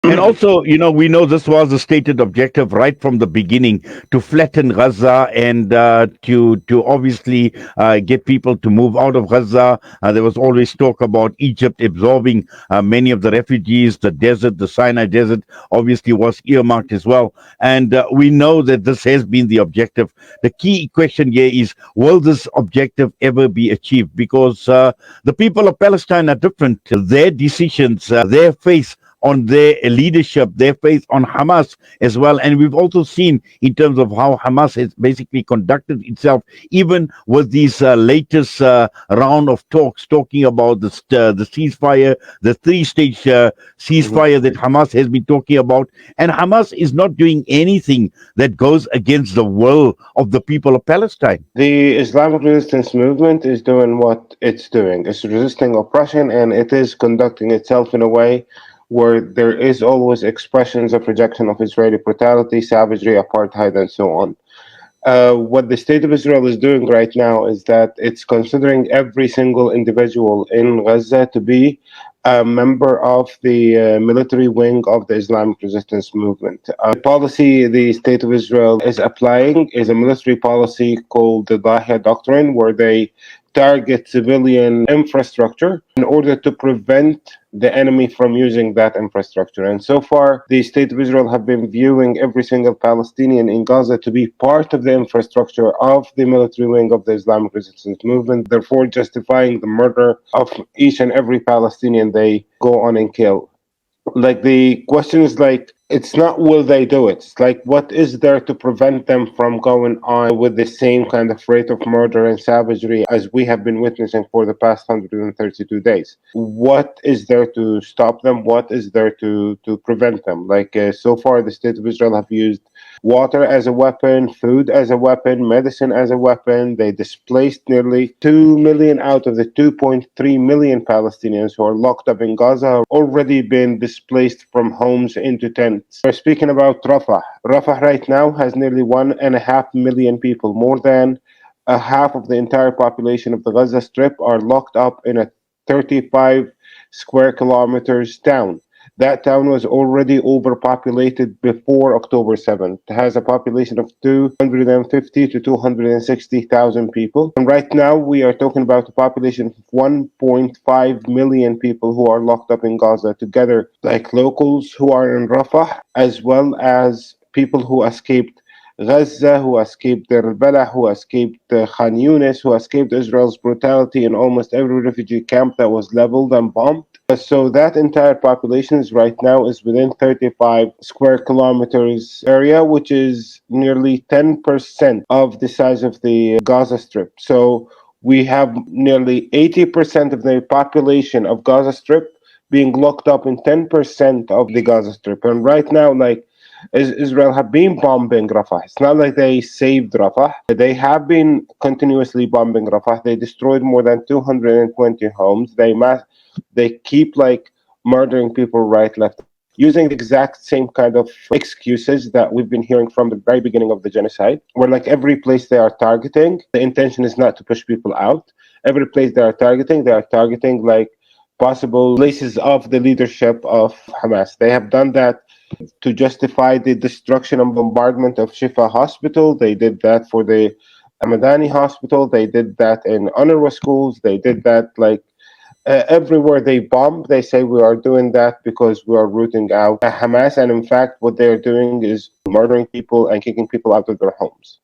And also, we know this was the stated objective right from the beginning to flatten Gaza and to obviously get people to move out of Gaza. There was always talk about Egypt absorbing many of the refugees. The desert, the Sinai Desert, obviously was earmarked as well. And we know that this has been the objective. The key question here is, will this objective ever be achieved? Because the people of Palestine are different. Their decisions, their faith on their leadership, their faith on Hamas as well. And we've also seen in terms of how Hamas has basically conducted itself, even with these latest round of talks, talking about the ceasefire, the three-stage Mhm. ceasefire that Hamas has been talking about. And Hamas is not doing anything that goes against the will of the people of Palestine. The Islamic resistance movement is doing what it's doing. It's resisting oppression, and it is conducting itself in a way where there is always expressions of rejection of Israeli brutality, savagery, apartheid, and so on. What the state of Israel is doing right now is that it's considering every single individual in Gaza to be a member of the military wing of the Islamic resistance movement. The policy the state of Israel is applying is a military policy called the Baha Doctrine, where they target civilian infrastructure in order to prevent the enemy from using that infrastructure. And so far, the state of Israel have been viewing every single Palestinian in Gaza to be part of the infrastructure of the military wing of the Islamic resistance movement, therefore justifying the murder of each and every Palestinian they go on and kill. Like, the question is, like, it's not will they do it, it's like what is there to prevent them from going on with the same kind of rate of murder and savagery as we have been witnessing for the past 132 days. What is there to stop them? What is there to prevent them? Like, so far the state of Israel have used water as a weapon, food as a weapon, medicine as a weapon. They displaced nearly 2 million out of the 2.3 million Palestinians who are locked up in Gaza, have already been displaced from homes into tents. We're speaking about Rafah. Rafah right now has nearly 1.5 million people. More than a half of the entire population of the Gaza Strip are locked up in a 35 square kilometers town. That town was already overpopulated before October 7th. It has a population of 250 to 260,000 people. And right now, we are talking about a population of 1.5 million people who are locked up in Gaza together, like locals who are in Rafah, as well as people who escaped Gaza, who escaped Deir al-Balah, who escaped Khan Yunis, who escaped Israel's brutality in almost every refugee camp that was leveled and bombed. So that entire population is right now is within 35 square kilometers area, which is nearly 10% of the size of the Gaza Strip. So we have nearly 80% of the population of Gaza Strip being locked up in 10% of the Gaza Strip. And right now, like, Israel have been bombing Rafah. It's not like they saved Rafah. They have been continuously bombing Rafah. They destroyed more than 220 homes. They keep, like, murdering people right, left, using the exact same kind of excuses that we've been hearing from the very beginning of the genocide, where, like, every place they are targeting, the intention is not to push people out. Every place they are targeting, like, possible places of the leadership of Hamas. They have done that to justify the destruction and bombardment of Shifa Hospital. They did that for the Amadani Hospital. They did that in UNRWA schools. They did that, like, everywhere they bomb. They say we are doing that because we are rooting out Hamas. And in fact, what they are doing is murdering people and kicking people out of their homes.